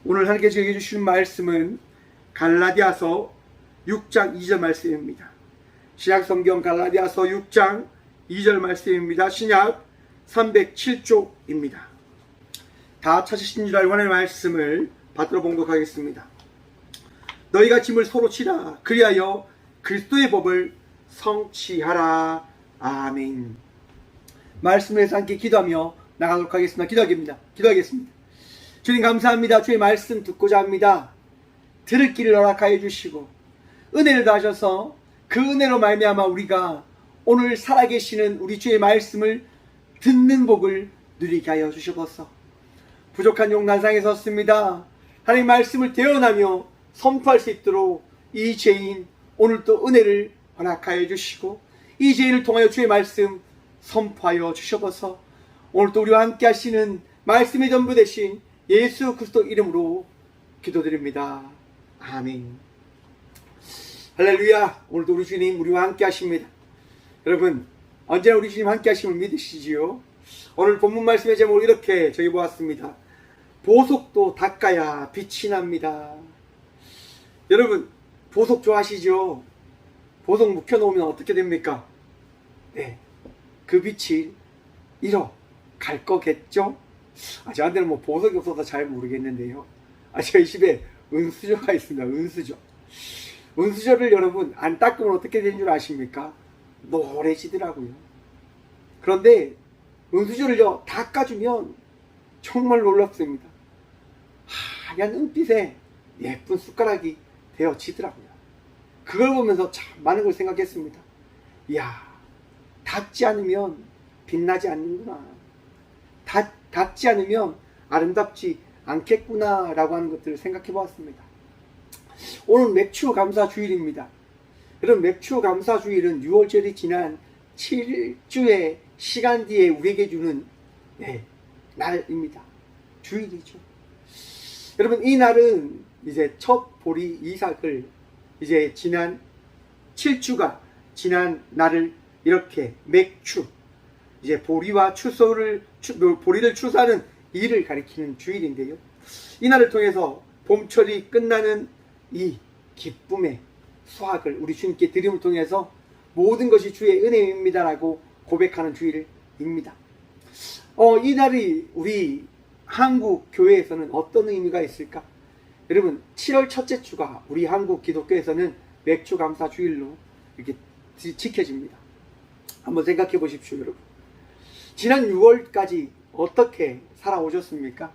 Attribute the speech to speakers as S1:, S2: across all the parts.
S1: 오늘 하나님께서 저에게 주신 말씀은 갈라디아서 6장 2절 말씀입니다. 신약성경 갈라디아서 6장 2절 말씀입니다. 신약 307쪽입니다. 다 찾으신 줄 알고 하나님의 말씀을 받들어 봉독하겠습니다. 너희가 짐을 서로 지라. 그리하여 그리스도의 법을 성취하라. 아멘. 말씀에서 함께 기도하며 나가도록 하겠습니다. 기도하겠습니다. 주님 감사합니다. 주의 말씀 듣고자 합니다. 들을 길을 허락하여 주시고 은혜를 더하셔서 그 은혜로 말미암아 우리가 오늘 살아계시는 우리 주의 말씀을 듣는 복을 누리게 하여 주시옵소서. 부족한 용난상에 섰습니다. 하나님 말씀을 대언하며 선포할 수 있도록 이 죄인 오늘 또 은혜를 허락하여 주시고 이 죄인을 통하여 주의 말씀 선포하여 주시옵소서. 오늘 또 우리와 함께 하시는 말씀의 전부 되신 예수 그리스도 이름으로 기도드립니다. 아멘. 할렐루야. 오늘도 우리 주님 우리와 함께 하십니다. 여러분 언제나 우리 주님 함께 하심을 믿으시지요? 오늘 본문 말씀의 제목을 이렇게 적어보았습니다. 보석도 닦아야 빛이 납니다. 여러분 보석 좋아하시죠? 보석 묵혀놓으면 어떻게 됩니까? 네, 그 빛이 잃어갈 거겠죠? 저한테는 뭐 보석이 없어서 잘 모르겠는데요. 저희 집에 은수저가 있습니다. 은수저를 여러분 안 닦으면 어떻게 되는 줄 아십니까? 노래지더라고요. 그런데 은수저를요 닦아주면 정말 놀랍습니다. 하얀 은빛에 예쁜 숟가락이 되어지더라고요. 그걸 보면서 참 많은 걸 생각했습니다. 이야, 닦지 않으면 빛나지 않는구나. 닦지 않으면 아름답지 않겠구나 라고 하는 것들을 생각해 보았습니다. 오늘 맥주 감사 주일입니다. 여러분 맥주 감사 주일은 6월절이 지난 7주의 시간 뒤에 우리에게 주는 날입니다. 주일이죠. 여러분 이 날은 이제 첫 보리 이삭을 이제 지난 7주가 지난 날을 이렇게 맥추 이제 보리와 보리를 추수하는 일을 가리키는 주일인데요. 이 날을 통해서 봄철이 끝나는 이 기쁨의 수확을 우리 주님께 드림을 통해서 모든 것이 주의 은혜입니다라고 고백하는 주일입니다. 이 날이 우리 한국 교회에서는 어떤 의미가 있을까? 여러분 7월 첫째 주가 우리 한국 기독교에서는 맥주 감사 주일로 이렇게 지켜집니다. 한번 생각해 보십시오. 여러분 지난 6월까지 어떻게 살아오셨습니까?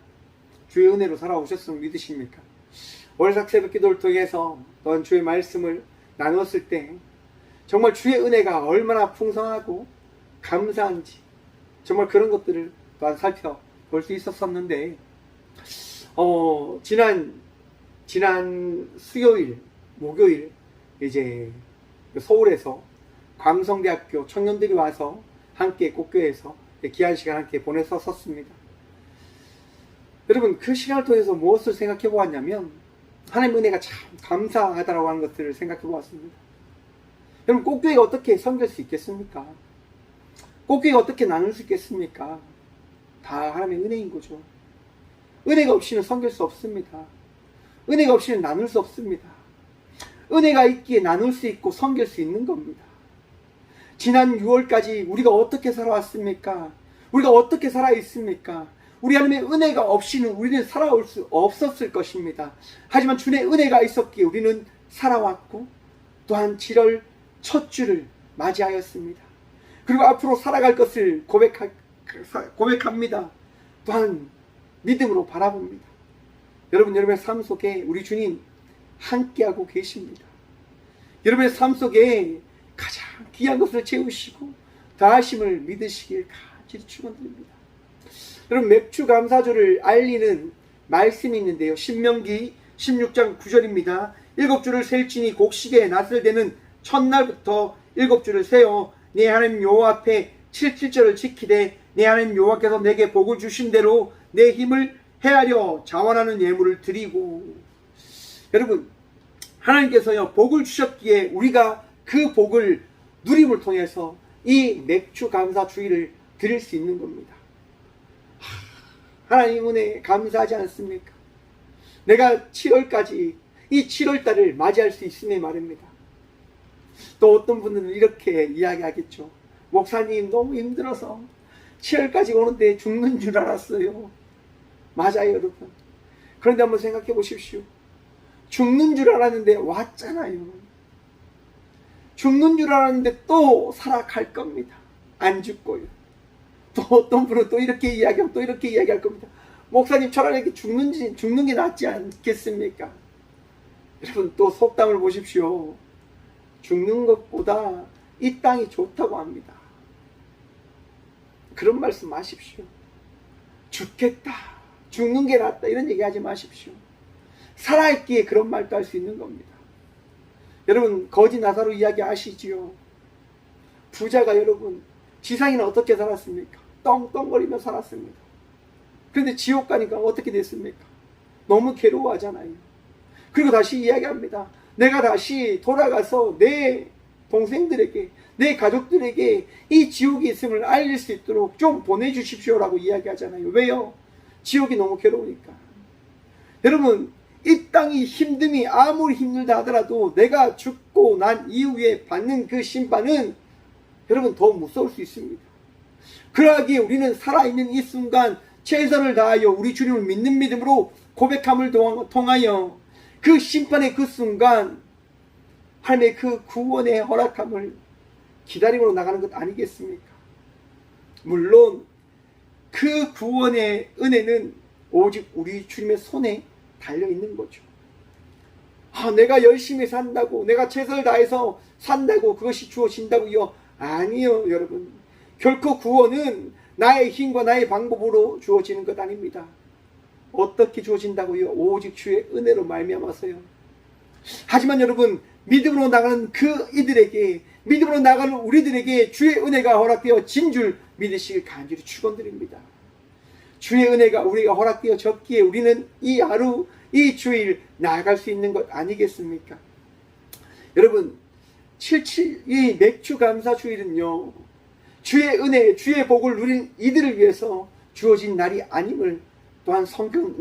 S1: 주의 은혜로 살아오셨음을 믿으십니까? 월삭 새벽 기도를 통해서 또한 주의 말씀을 나눴을 때 정말 주의 은혜가 얼마나 풍성하고 감사한지 정말 그런 것들을 또한 살펴볼 수 있었었는데 지난 수요일 목요일 이제 서울에서 광성대학교 청년들이 와서 함께 꽃교회에서 귀한 시간 함께 보냈었습니다. 여러분 그 시간을 통해서 무엇을 생각해 보았냐면 하나님의 은혜가 참 감사하다라고 하는 것들을 생각해 보았습니다. 여러분 꽃교회가 어떻게 섬길 수 있겠습니까? 꽃교회가 어떻게 나눌 수 있겠습니까? 다 하나님의 은혜인 거죠. 은혜가 없이는 섬길 수 없습니다. 은혜가 없이는 나눌 수 없습니다. 은혜가 있기에 나눌 수 있고 섬길 수 있는 겁니다. 지난 6월까지 우리가 어떻게 살아왔습니까? 우리가 어떻게 살아있습니까? 우리 하나님의 은혜가 없이는 우리는 살아올 수 없었을 것입니다. 하지만 주의 은혜가 있었기에 우리는 살아왔고 또한 7월 첫 주를 맞이하였습니다. 그리고 앞으로 살아갈 것을 고백합니다. 또한 믿음으로 바라봅니다. 여러분의 삶 속에 우리 주님 함께하고 계십니다. 여러분의 삶 속에 가장 귀한 것을 채우시고 다하심을 믿으시길 간절히 축원드립니다. 여러분 맥주 감사주를 알리는 말씀이 있는데요. 신명기 16장 9절입니다. 7주를 셀지니 곡식에 낫을 대는 첫날부터 7주를 세어 내 하나님 여호와 앞에 7절을 지키되 내 하나님 여호와께서 내게 복을 주신 대로 내 힘을 헤아려 자원하는 예물을 드리고. 여러분 하나님께서요 복을 주셨기에 우리가 그 복을 누림을 통해서 이 맥주 감사 주일을 드릴 수 있는 겁니다. 하나님 은혜에 감사하지 않습니까? 내가 7월까지 이 7월달을 맞이할 수 있으니 말입니다. 또 어떤 분들은 이렇게 이야기하겠죠. 목사님 너무 힘들어서 7월까지 오는데 죽는 줄 알았어요. 맞아요, 여러분. 그런데 한번 생각해 보십시오. 죽는 줄 알았는데 왔잖아요. 죽는 줄 알았는데 또 살아갈 겁니다. 안 죽고요. 또 어떤 분은 또 이렇게 이야기하고 또 이렇게 이야기할 겁니다. 목사님 차라리 죽는 게 낫지 않겠습니까? 여러분 또 속담을 보십시오. 죽는 것보다 이 땅이 좋다고 합니다. 그런 말씀 하십시오. 죽겠다, 죽는 게 낫다 이런 얘기 하지 마십시오. 살아있기에 그런 말도 할 수 있는 겁니다. 여러분 거지 나사로 이야기 아시지요? 부자가 여러분 지상에는 어떻게 살았습니까? 떵떵거리며 살았습니다. 그런데 지옥 가니까 어떻게 됐습니까? 너무 괴로워하잖아요. 그리고 다시 이야기합니다. 내가 다시 돌아가서 내 동생들에게, 내 가족들에게 이 지옥이 있음을 알릴 수 있도록 좀 보내주십시오라고 이야기하잖아요. 왜요? 지옥이 너무 괴로우니까. 여러분 이 땅이 힘듦이 아무리 힘들다 하더라도 내가 죽고 난 이후에 받는 그 심판은 여러분 더 무서울 수 있습니다. 그러기에 우리는 살아있는 이 순간 최선을 다하여 우리 주님을 믿는 믿음으로 고백함을 통하여 그 심판의 그 순간 하나님의 그 구원의 허락함을 기다리고 나가는 것 아니겠습니까? 물론 그 구원의 은혜는 오직 우리 주님의 손에 달려있는 거죠. 내가 열심히 산다고, 내가 최선을 다해서 산다고 그것이 주어진다고요? 아니요, 여러분. 결코 구원은 나의 힘과 나의 방법으로 주어지는 것 아닙니다. 어떻게 주어진다고요? 오직 주의 은혜로 말미암아서요. 하지만 여러분 믿음으로 나가는 그 이들에게, 믿음으로 나가는 우리들에게 주의 은혜가 허락되어 진 줄 믿으시길 간절히 축원드립니다. 주의 은혜가 우리가 허락되어졌기에 우리는 이 하루 이 주일 나아갈 수 있는 것 아니겠습니까? 여러분 이 맥주 감사 주일은요 주의 은혜, 주의 복을 누린 이들을 위해서 주어진 날이 아님을 또한 성경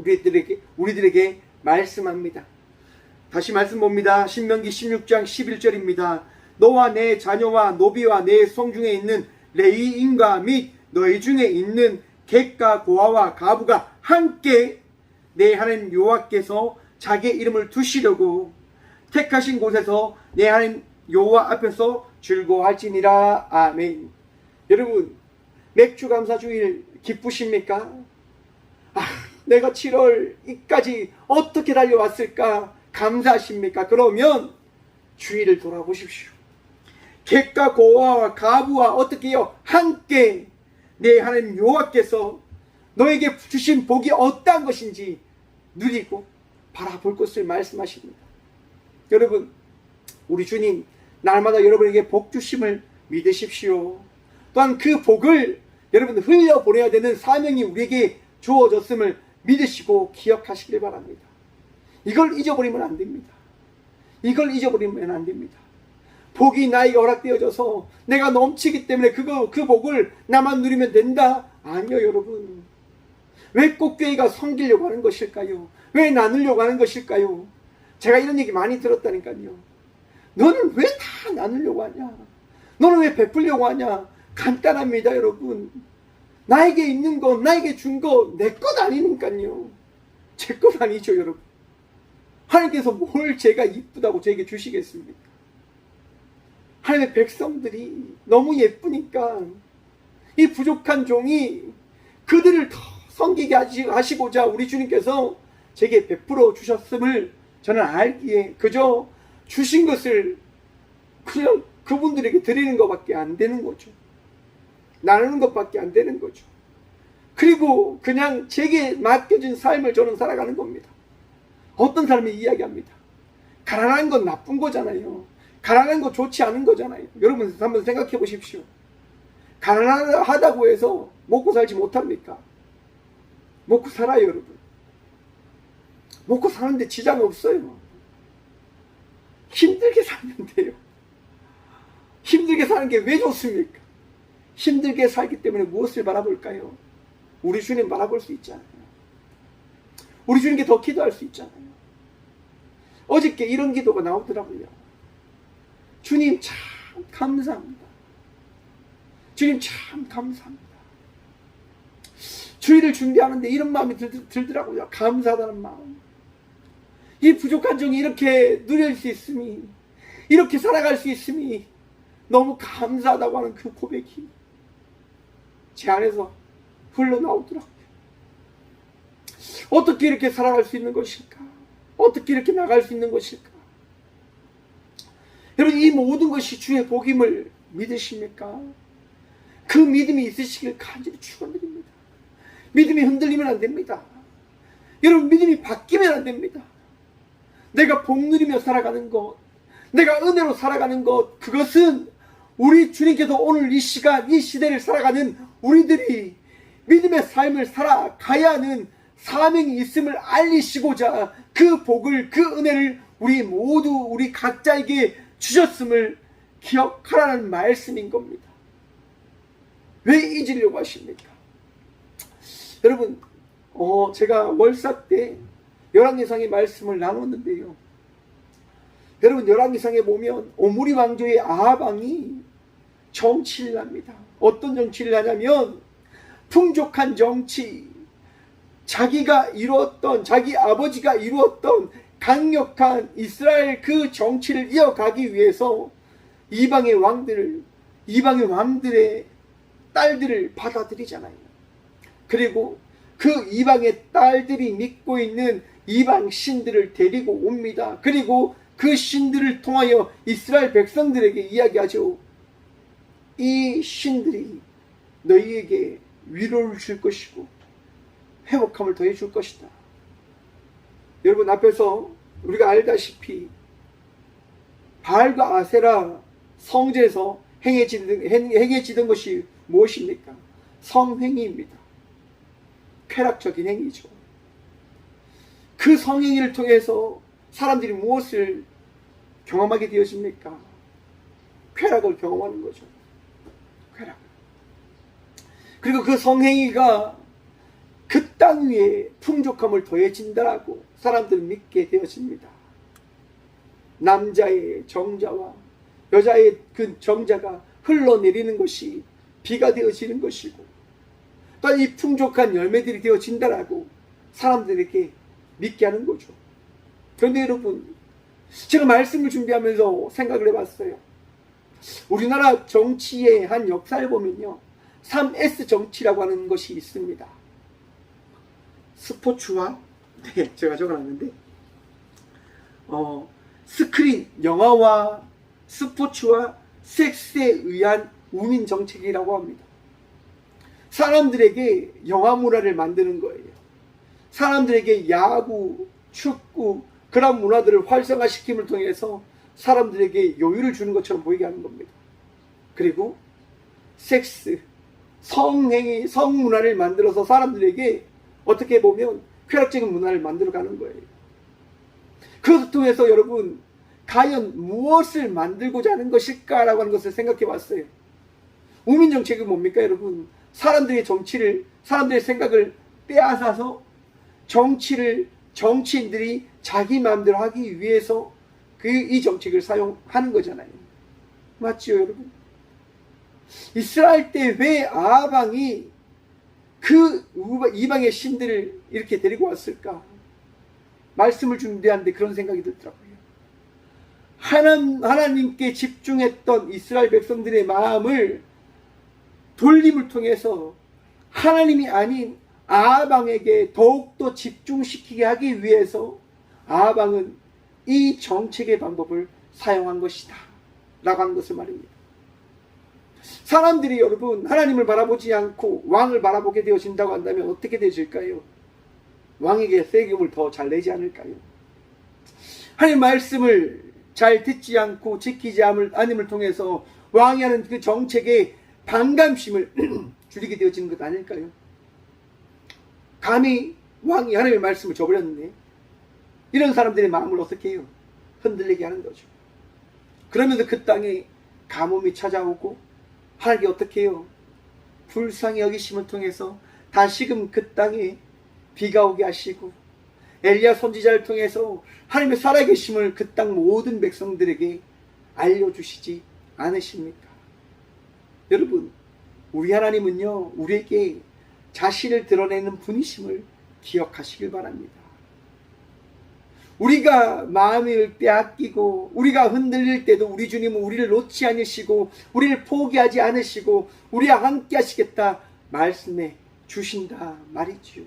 S1: 우리들에게 말씀합니다. 다시 말씀 봅니다. 신명기 16장 11절입니다. 너와 내 자녀와 노비와 내 성중에 있는 레위인과 및 너희 중에 있는 객과 고아와 가부가 함께 내 하나님 여호와께서 자기의 이름을 두시려고 택하신 곳에서 내 하나님 여호와 앞에서 즐거워할지니라. 아멘. 여러분 맥주 감사 주일 기쁘십니까? 내가 7월까지 어떻게 달려왔을까 감사하십니까? 그러면 주일을 돌아보십시오. 객과 고아와 가부와 어떻게요? 함께 내 하나님 여호와께서 너에게 주신 복이 어떠한 것인지 누리고 바라볼 것을 말씀하십니다. 여러분 우리 주님 날마다 여러분에게 복 주심을 믿으십시오. 또한 그 복을 여러분 흘려보내야 되는 사명이 우리에게 주어졌음을 믿으시고 기억하시길 바랍니다. 이걸 잊어버리면 안 됩니다. 이걸 잊어버리면 안 됩니다. 복이 나에게 허락되어져서 내가 넘치기 때문에 그 복을 나만 누리면 된다? 아니요, 여러분. 왜 꼭 교회가 섬기려고 하는 것일까요? 왜 나누려고 하는 것일까요? 제가 이런 얘기 많이 들었다니까요. 너는 왜 다 나누려고 하냐? 너는 왜 베풀려고 하냐? 간단합니다, 여러분. 나에게 있는 것, 나에게 준 것, 내 것 아니니까요. 제 것 아니죠, 여러분. 하나님께서 뭘 제가 이쁘다고 저에게 주시겠습니까? 하나님의 백성들이 너무 예쁘니까 이 부족한 종이 그들을 더 섬기게 하시고자 우리 주님께서 제게 베풀어 주셨음을 저는 알기에 그저 주신 것을 그냥 그분들에게 드리는 것밖에 안 되는 거죠. 나누는 것밖에 안 되는 거죠. 그리고 그냥 제게 맡겨진 삶을 저는 살아가는 겁니다. 어떤 사람이 이야기합니다. 가난한 건 나쁜 거잖아요. 가난한 거 좋지 않은 거잖아요. 여러분 한번 생각해 보십시오. 가난하다고 해서 먹고 살지 못합니까? 먹고 살아요, 여러분. 먹고 사는데 지장 없어요. 힘들게 살면 돼요. 힘들게 사는 게 왜 좋습니까? 힘들게 살기 때문에 무엇을 바라볼까요? 우리 주님 바라볼 수 있잖아요. 우리 주님께 더 기도할 수 있잖아요. 어저께 이런 기도가 나오더라고요. 주님 참 감사합니다. 주님 참 감사합니다. 주일을 준비하는데 이런 마음이 들더라고요. 감사하다는 마음. 이 부족한 종이 이렇게 누릴 수 있음이, 이렇게 살아갈 수 있음이 너무 감사하다고 하는 그 고백이 제 안에서 흘러나오더라고요. 어떻게 이렇게 살아갈 수 있는 것일까? 어떻게 이렇게 나갈 수 있는 것일까? 여러분, 이 모든 것이 주의 복임을 믿으십니까? 그 믿음이 있으시길 간절히 축원드립니다. 믿음이 흔들리면 안 됩니다. 여러분, 믿음이 바뀌면 안 됩니다. 내가 복 누리며 살아가는 것, 내가 은혜로 살아가는 것, 그것은 우리 주님께서 오늘 이 시간, 이 시대를 살아가는 우리들이 믿음의 삶을 살아가야 하는 사명이 있음을 알리시고자 그 복을, 그 은혜를 우리 모두, 우리 각자에게 주셨음을 기억하라는 말씀인 겁니다. 왜 잊으려고 하십니까? 여러분, 제가 월사 때 열왕기상의 말씀을 나눴는데요. 여러분, 열왕기상에 보면 오므리 왕조의 아합왕이 정치를 합니다. 어떤 정치를 하냐면 풍족한 정치, 자기가 이루었던, 자기 아버지가 이루었던 강력한 이스라엘 그 정치를 이어가기 위해서 이방의 왕들의 딸들을 받아들이잖아요. 그리고 그 이방의 딸들이 믿고 있는 이방 신들을 데리고 옵니다. 그리고 그 신들을 통하여 이스라엘 백성들에게 이야기하죠. 이 신들이 너희에게 위로를 줄 것이고 회복함을 더해 줄 것이다. 여러분, 앞에서 우리가 알다시피 바알과 아세라 성전에서 행해지던 것이 무엇입니까? 성행위입니다. 쾌락적인 행위죠. 그 성행위를 통해서 사람들이 무엇을 경험하게 되어집니까? 쾌락을 경험하는 거죠. 쾌락. 그리고 그 성행위가 그 땅 위에 풍족함을 더해진다라고 사람들은 믿게 되어집니다. 남자의 정자와 여자의 그 정자가 흘러내리는 것이 비가 되어지는 것이고, 또 이 풍족한 열매들이 되어진다라고 사람들에게 믿게 하는 거죠. 그런데 여러분, 제가 말씀을 준비하면서 생각을 해봤어요. 우리나라 정치의 한 역사를 보면요, 3S 정치라고 하는 것이 있습니다. 스포츠와, 제가 적어놨는데, 스크린, 영화와 스포츠와 섹스에 의한 우민 정책이라고 합니다. 사람들에게 영화 문화를 만드는 거예요. 사람들에게 야구, 축구, 그런 문화들을 활성화시킴을 통해서 사람들에게 여유를 주는 것처럼 보이게 하는 겁니다. 그리고 섹스, 성행위, 성문화를 만들어서 사람들에게 어떻게 보면 쾌락적인 문화를 만들어가는 거예요. 그것을 통해서 여러분, 과연 무엇을 만들고자 하는 것일까라고 하는 것을 생각해 봤어요. 우민정책이 뭡니까 여러분? 사람들의 정치를, 사람들의 생각을 빼앗아서 정치인들이 자기 마음대로 하기 위해서 이 정책을 사용하는 거잖아요. 맞죠 여러분? 이스라엘 때 왜 아합 왕이 그 이방의 신들을 이렇게 데리고 왔을까? 말씀을 준비하는데 그런 생각이 들더라고요. 하나님께 집중했던 이스라엘 백성들의 마음을 돌림을 통해서 하나님이 아닌 아합 왕에게 더욱더 집중시키게 하기 위해서 아합 왕은 이 정책의 방법을 사용한 것이다 라고 하는 것을 말입니다. 사람들이 여러분, 하나님을 바라보지 않고 왕을 바라보게 되어진다고 한다면 어떻게 되질까요? 왕에게 세금을 더 잘 내지 않을까요? 하나님 말씀을 잘 듣지 않고 지키지 않음을 통해서 왕이 하는 그 정책에 반감심을 줄이게 되어지는 것 아닐까요? 감히 왕이 하나님의 말씀을 저버렸는데 이런 사람들의 마음을 어떻게 해요? 흔들리게 하는 거죠. 그러면서 그 땅에 가뭄이 찾아오고 하나님이 어떻게 해요? 불쌍히 여기심을 통해서 다시금 그 땅에 비가 오게 하시고 엘리야 선지자를 통해서 하나님의 살아계심을 그 땅 모든 백성들에게 알려주시지 않으십니까? 여러분, 우리 하나님은요, 우리에게 자신을 드러내는 분이심을 기억하시길 바랍니다. 우리가 마음을 빼앗기고 우리가 흔들릴 때도 우리 주님은 우리를 놓지 않으시고 우리를 포기하지 않으시고 우리와 함께 하시겠다 말씀해 주신다 말이죠.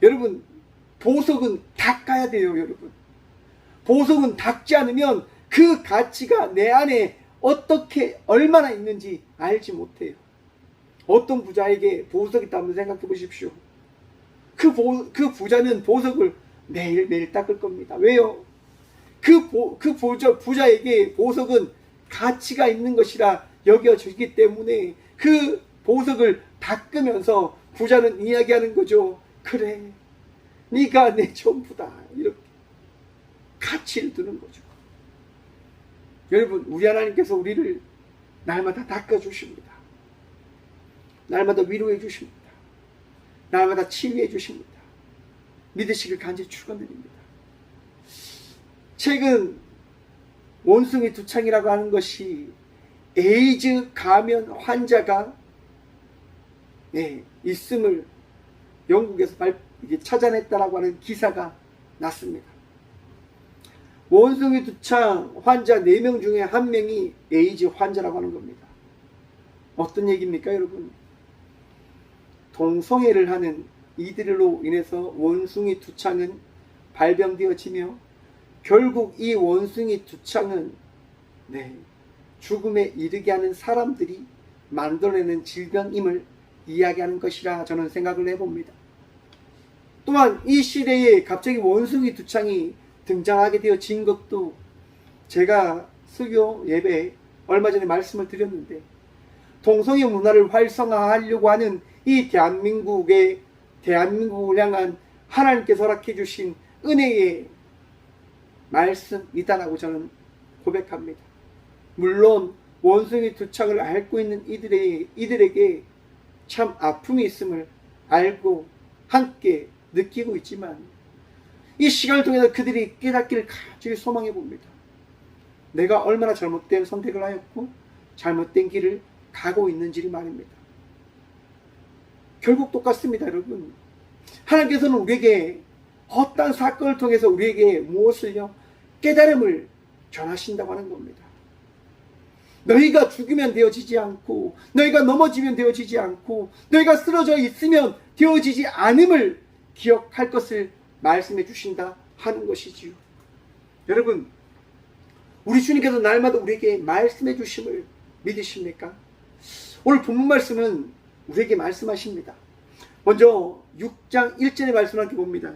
S1: 여러분, 보석은 닦아야 돼요. 여러분, 보석은 닦지 않으면 그 가치가 내 안에 어떻게 얼마나 있는지 알지 못해요. 어떤 부자에게 보석이 있다 한번 생각해 보십시오. 그 부자는 보석을 매일매일 닦을 겁니다. 왜요? 부자에게 보석은 가치가 있는 것이라 여겨지기 때문에 그 보석을 닦으면서 부자는 이야기하는 거죠. 그래, 네가 내 전부다. 이렇게 가치를 두는 거죠. 여러분, 우리 하나님께서 우리를 날마다 닦아주십니다. 날마다 위로해 주십니다. 날마다 치유해 주십니다. 믿으시길 간절히 축원드립니다. 최근 원숭이 두창이라고 하는 것이 에이즈 감염 환자가 있음을 영국에서 찾아냈다라고 하는 기사가 났습니다. 원숭이 두창 환자 4명 중에 1명이 에이즈 환자라고 하는 겁니다. 어떤 얘기입니까, 여러분? 동성애를 하는 이들로 인해서 원숭이 두창은 발병되어지며 결국 이 원숭이 두창은 죽음에 이르게 하는 사람들이 만들어내는 질병임을 이야기하는 것이라 저는 생각을 해봅니다. 또한 이 시대에 갑자기 원숭이 두창이 등장하게 되어진 것도 제가 수교 예배에 얼마 전에 말씀을 드렸는데, 동성애 문화를 활성화하려고 하는 이 대한민국을 향한 하나님께서 허락해 주신 은혜의 말씀이다라고 저는 고백합니다. 물론 원숭이 두창을 앓고 있는 이들에게 참 아픔이 있음을 알고 함께 느끼고 있지만, 이 시간을 통해서 그들이 깨닫기를 간절히 소망해 봅니다. 내가 얼마나 잘못된 선택을 하였고 잘못된 길을 가고 있는지를 말입니다. 결국 똑같습니다, 여러분. 하나님께서는 우리에게 어떠한 사건을 통해서 우리에게 무엇을요? 깨달음을 전하신다고 하는 겁니다. 너희가 죽으면 되어지지 않고, 너희가 넘어지면 되어지지 않고, 너희가 쓰러져 있으면 되어지지 않음을 기억할 것을 말씀해 주신다 하는 것이지요. 여러분, 우리 주님께서 날마다 우리에게 말씀해 주심을 믿으십니까? 오늘 본문 말씀은 우리에게 말씀하십니다. 먼저 6장 1절의 말씀을 함께 봅니다.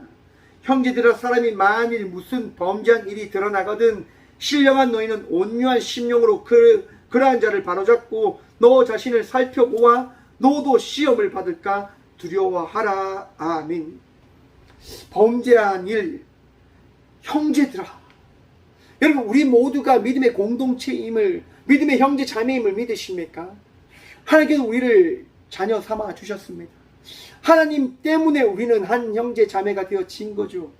S1: 형제들아, 사람이 만일 무슨 범죄한 일이 드러나거든 신령한 너희는 온유한 심령으로 그러한 자를 바로잡고 너 자신을 살펴보아 너도 시험을 받을까 두려워하라. 아멘. 범죄한 일, 형제들아, 여러분, 우리 모두가 믿음의 공동체임을, 믿음의 형제 자매임을 믿으십니까? 하나님께서 우리를 자녀 삼아 주셨습니다. 하나님 때문에 우리는 한 형제 자매가 되어진 거죠.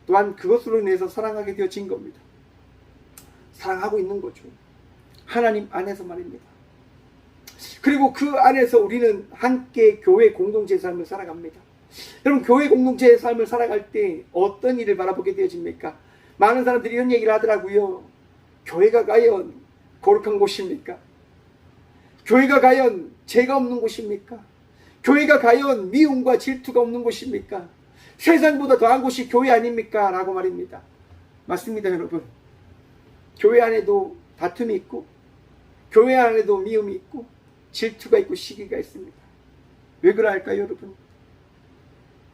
S1: 또한 그것으로 인해서 사랑하게 되어진 겁니다. 사랑하고 있는 거죠. 하나님 안에서 말입니다. 그리고 그 안에서 우리는 함께 교회 공동체의 삶을 살아갑니다. 여러분, 교회 공동체의 삶을 살아갈 때 어떤 일을 바라보게 되어집니까? 많은 사람들이 이런 얘기를 하더라고요. 교회가 과연 거룩한 곳입니까? 교회가 과연 죄가 없는 곳입니까? 교회가 과연 미움과 질투가 없는 곳입니까? 세상보다 더한 곳이 교회 아닙니까? 라고 말입니다. 맞습니다, 여러분. 교회 안에도 다툼이 있고, 교회 안에도 미움이 있고, 질투가 있고, 시기가 있습니다. 왜 그럴까요, 여러분?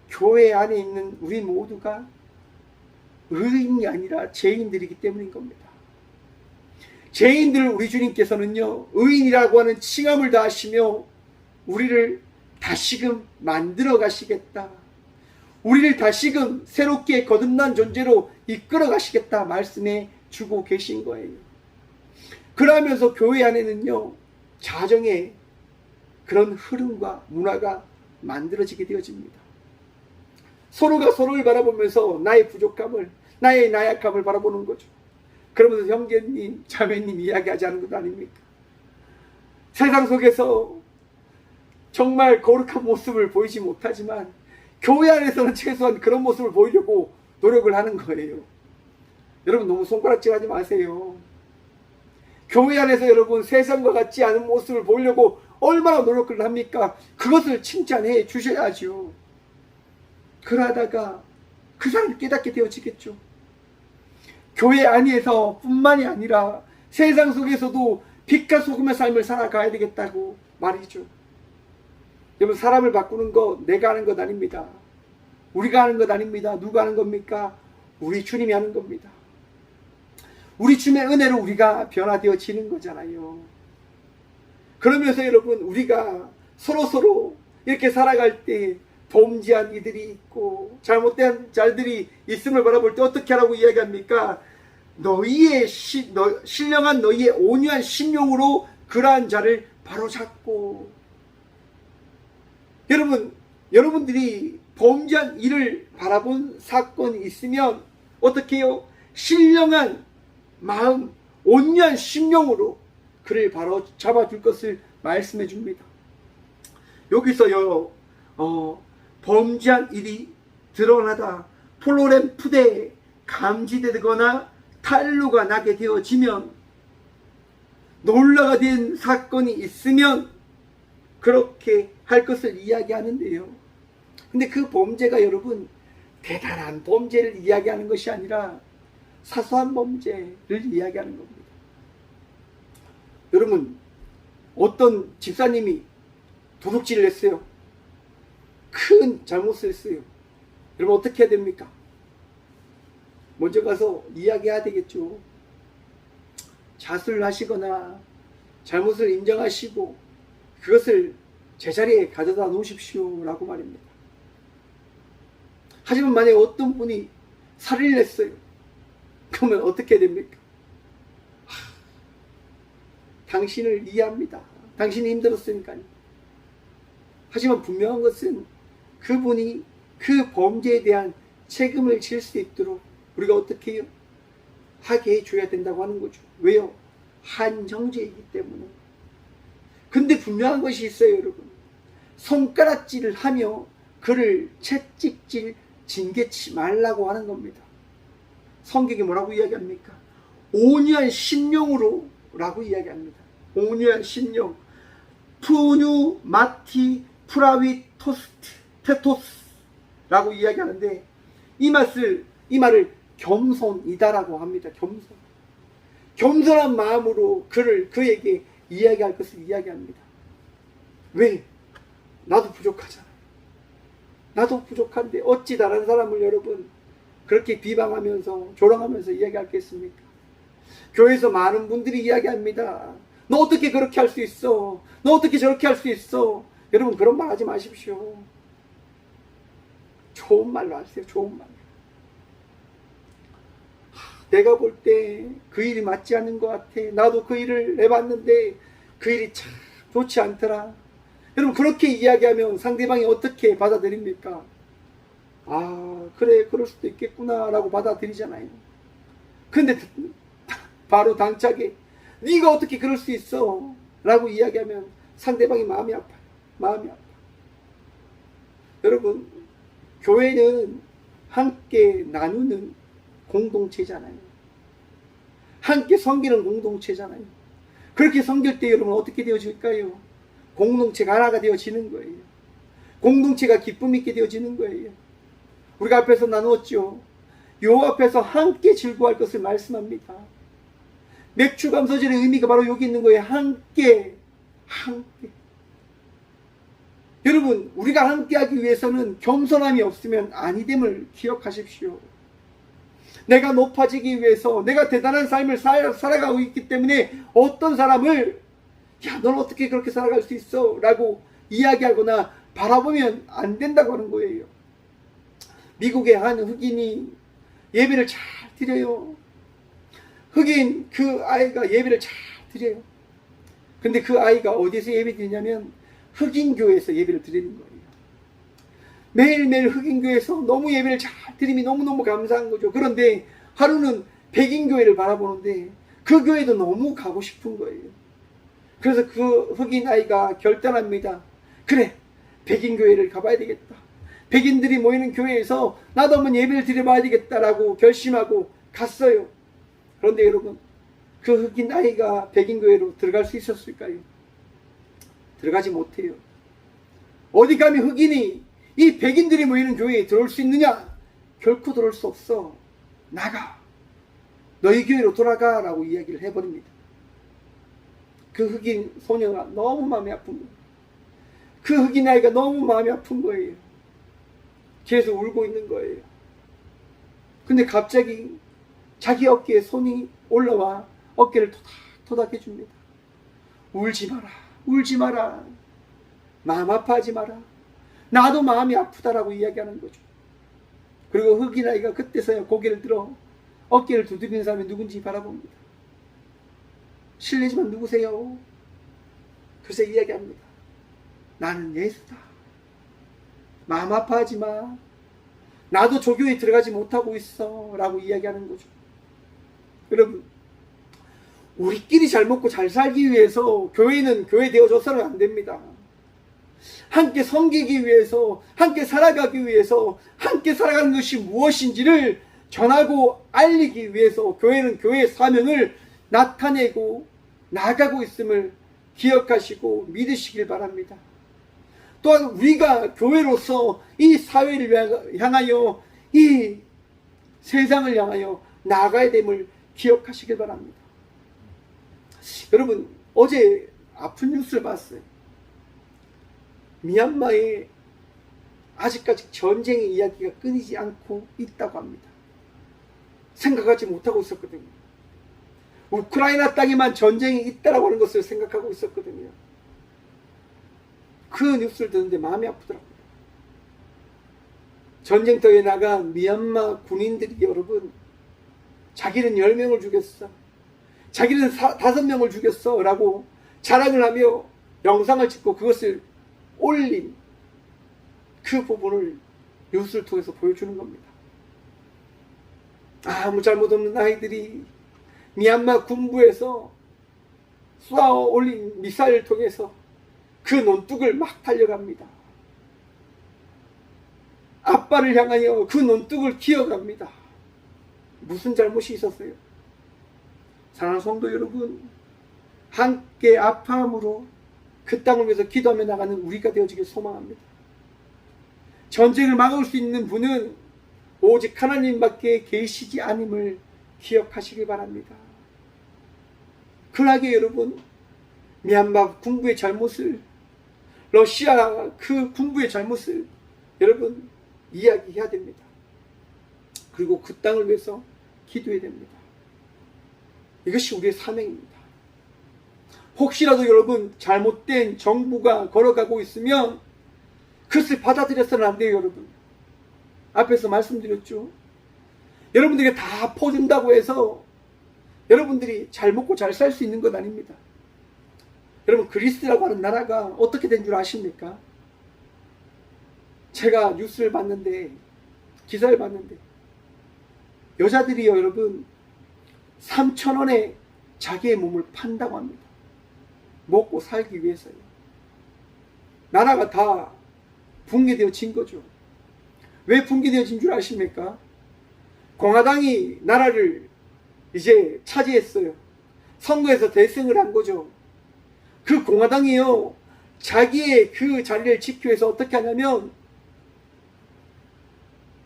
S1: 교회 안에 있는 우리 모두가 의인이 아니라 죄인들이기 때문인 겁니다. 죄인들을 우리 주님께서는요, 의인이라고 하는 칭함을 다하시며 우리를 다시금 만들어 가시겠다, 우리를 다시금 새롭게 거듭난 존재로 이끌어 가시겠다 말씀해 주고 계신 거예요. 그러면서 교회 안에는요, 자정의 그런 흐름과 문화가 만들어지게 되어집니다. 서로가 서로를 바라보면서 나의 부족함을, 나의 나약함을 바라보는 거죠. 그러면서 형제님, 자매님 이야기하지 않은 것 아닙니까? 세상 속에서 정말 거룩한 모습을 보이지 못하지만 교회 안에서는 최소한 그런 모습을 보이려고 노력을 하는 거예요. 여러분 너무 손가락질하지 마세요. 교회 안에서 여러분 세상과 같지 않은 모습을 보이려고 얼마나 노력을 합니까? 그것을 칭찬해 주셔야죠. 그러다가 그 사람이 깨닫게 되어지겠죠. 교회 안에서 뿐만이 아니라 세상 속에서도 빛과 소금의 삶을 살아가야 되겠다고 말이죠. 여러분 사람을 바꾸는 거 내가 하는 것 아닙니다. 우리가 하는 것 아닙니다. 누가 하는 겁니까? 우리 주님이 하는 겁니다. 우리 주님의 은혜로 우리가 변화되어지는 거잖아요. 그러면서 여러분 우리가 서로 이렇게 살아갈 때 범죄한 이들이 있고 잘못된 자들이 있음을 바라볼 때 어떻게 하라고 이야기합니까? 신령한 너희의 온유한 심령으로 그러한 자를 바로잡고. 여러분들이 범죄한 이를 바라본 사건이 있으면 어떻게 해요? 신령한 마음, 온유한 심령으로 그를 바로 잡아줄 것을 말씀해 줍니다. 여기서요, 범죄한 일이 드러나다 플로렘 푸대에 감지되거나 탄로가 나게 되어지면, 놀라가 된 사건이 있으면 그렇게 할 것을 이야기하는데요. 근데 그 범죄가 여러분 대단한 범죄를 이야기하는 것이 아니라 사소한 범죄를 이야기하는 겁니다. 여러분 어떤 집사님이 도둑질을 했어요. 큰 잘못을 했어요. 여러분 어떻게 해야 됩니까? 먼저 가서 이야기해야 되겠죠. 자수를 하시거나 잘못을 인정하시고 그것을 제자리에 가져다 놓으십시오 라고 말입니다. 하지만 만약에 어떤 분이 살인을 했어요. 그러면 어떻게 됩니까? 당신을 이해합니다. 당신이 힘들었으니까요. 하지만 분명한 것은 그분이 그 범죄에 대한 책임을 질 수 있도록 우리가 어떻게 해요? 하게 해줘야 된다고 하는 거죠. 왜요? 한 형제이기 때문에. 근데 분명한 것이 있어요, 여러분. 손가락질을 하며 그를 채찍질, 징계치 말라고 하는 겁니다. 성경이 뭐라고 이야기합니까? 온유한 심령으로 라고 이야기합니다. 온유한 심령. 푸뉴 마티 프라위 토스트 테토스 라고 이야기하는데 이 말을 겸손이다라고 합니다. 겸손한 마음으로 그에게 이야기할 것을 이야기합니다. 왜? 나도 부족하잖아. 나도 부족한데 어찌 다른 사람을 여러분 그렇게 비방하면서 조롱하면서 이야기하겠습니까? 교회에서 많은 분들이 이야기합니다. 너 어떻게 그렇게 할 수 있어? 너 어떻게 저렇게 할 수 있어? 여러분 그런 말 하지 마십시오. 좋은 말로 하세요. 좋은 말로. 내가 볼 때 그 일이 맞지 않는 것 같아. 나도 그 일을 해봤는데 그 일이 참 좋지 않더라. 여러분 그렇게 이야기하면 상대방이 어떻게 받아들입니까? 아 그래 그럴 수도 있겠구나 라고 받아들이잖아요. 근데 바로 당차게 네가 어떻게 그럴 수 있어 라고 이야기하면 상대방이 마음이 아파요. 마음이 아파요. 여러분 교회는 함께 나누는 공동체잖아요. 함께 섬기는 공동체잖아요. 그렇게 섬길 때 여러분 어떻게 되어질까요? 공동체가 하나가 되어지는 거예요. 공동체가 기쁨 있게 되어지는 거예요. 우리가 앞에서 나누었죠. 요 앞에서 함께 즐거워할 것을 말씀합니다. 맥주 감사절의 의미가 바로 여기 있는 거예요. 함께. 여러분 우리가 함께하기 위해서는 겸손함이 없으면 아니됨을 기억하십시오. 내가 높아지기 위해서 내가 대단한 삶을 살아가고 있기 때문에 어떤 사람을 야, 넌 어떻게 그렇게 살아갈 수 있어? 라고 이야기하거나 바라보면 안 된다고 하는 거예요. 미국의 한 흑인이 예배를 잘 드려요. 흑인 그 아이가 예배를 잘 드려요. 근데 그 아이가 어디서 예배 드리냐면 흑인 교회에서 예배를 드리는 거예요. 매일매일 흑인교회에서 너무 예배를 잘 드림이 너무너무 감사한 거죠. 그런데 하루는 백인교회를 바라보는데 그 교회도 너무 가고 싶은 거예요. 그래서 그 흑인 아이가 결단합니다. 그래, 백인교회를 가봐야 되겠다. 백인들이 모이는 교회에서 나도 한번 예배를 드려봐야 되겠다라고 결심하고 갔어요. 그런데 여러분, 그 흑인 아이가 백인교회로 들어갈 수 있었을까요? 들어가지 못해요. 어디 감히 흑인이 이 백인들이 모이는 교회에 들어올 수 있느냐? 결코 들어올 수 없어. 나가. 너희 교회로 돌아가 라고 이야기를 해버립니다. 그 흑인 소녀가 너무 마음이 아픈 거예요. 그 흑인 아이가 너무 마음이 아픈 거예요. 계속 울고 있는 거예요. 근데 갑자기 자기 어깨에 손이 올라와 어깨를 토닥토닥 해줍니다. 울지 마라. 울지 마라. 마음 아파하지 마라. 나도 마음이 아프다라고 이야기하는 거죠. 그리고 흑인 아이가 그때서야 고개를 들어 어깨를 두드리는 사람이 누군지 바라봅니다. 실례지만 누구세요? 그래서 이야기합니다. 나는 예수다. 마음 아파하지 마. 나도 조교에 들어가지 못하고 있어 라고 이야기하는 거죠. 여러분, 우리끼리 잘 먹고 잘 살기 위해서 교회는 교회 되어줘서는 안 됩니다. 함께 섬기기 위해서, 함께 살아가기 위해서, 함께 살아가는 것이 무엇인지를 전하고 알리기 위해서 교회는 교회의 사명을 나타내고 나가고 있음을 기억하시고 믿으시길 바랍니다. 또한 우리가 교회로서 이 사회를 향하여, 이 세상을 향하여 나아가야 됨을 기억하시길 바랍니다. 여러분, 어제 아픈 뉴스를 봤어요. 미얀마에 아직까지 전쟁의 이야기가 끊이지 않고 있다고 합니다. 생각하지 못하고 있었거든요. 우크라이나 땅에만 전쟁이 있다라고 하는 것을 생각하고 있었거든요. 그 뉴스를 듣는데 마음이 아프더라고요. 전쟁터에 나간 미얀마 군인들이 여러분, 자기는 10명을 죽였어, 자기는 5명을 죽였어 라고 자랑을 하며 영상을 찍고 그것을 올린 그 부분을 뉴스를 통해서 보여주는 겁니다. 아무 잘못 없는 아이들이 미얀마 군부에서 쏘아 올린 미사일을 통해서 그 논둑을 막 달려갑니다. 아빠를 향하여 그 논둑을 기어갑니다. 무슨 잘못이 있었어요? 사랑하는 성도 여러분, 함께 아파함으로 그 땅을 위해서 기도하며 나가는 우리가 되어지길 소망합니다. 전쟁을 막을 수 있는 분은 오직 하나님밖에 계시지 않음을 기억하시기 바랍니다. 그러하게 여러분, 미얀마 군부의 잘못을, 러시아 그 군부의 잘못을 여러분 이야기해야 됩니다. 그리고 그 땅을 위해서 기도해야 됩니다. 이것이 우리의 사명입니다. 혹시라도 여러분 잘못된 정부가 걸어가고 있으면 그것을 받아들여서는 안 돼요. 여러분, 앞에서 말씀드렸죠. 여러분들에게 다 퍼준다고 해서 여러분들이 잘 먹고 잘 살 수 있는 건 아닙니다. 여러분, 그리스라고 하는 나라가 어떻게 된 줄 아십니까? 제가 뉴스를 봤는데, 기사를 봤는데, 여자들이요 여러분 3,000원에 자기의 몸을 판다고 합니다. 먹고 살기 위해서요. 나라가 다 붕괴되어진 거죠. 왜 붕괴되어진 줄 아십니까? 공화당이 나라를 이제 차지했어요. 선거에서 대승을 한 거죠. 그 공화당이요, 자기의 그 자리를 지키기 위해서 어떻게 하냐면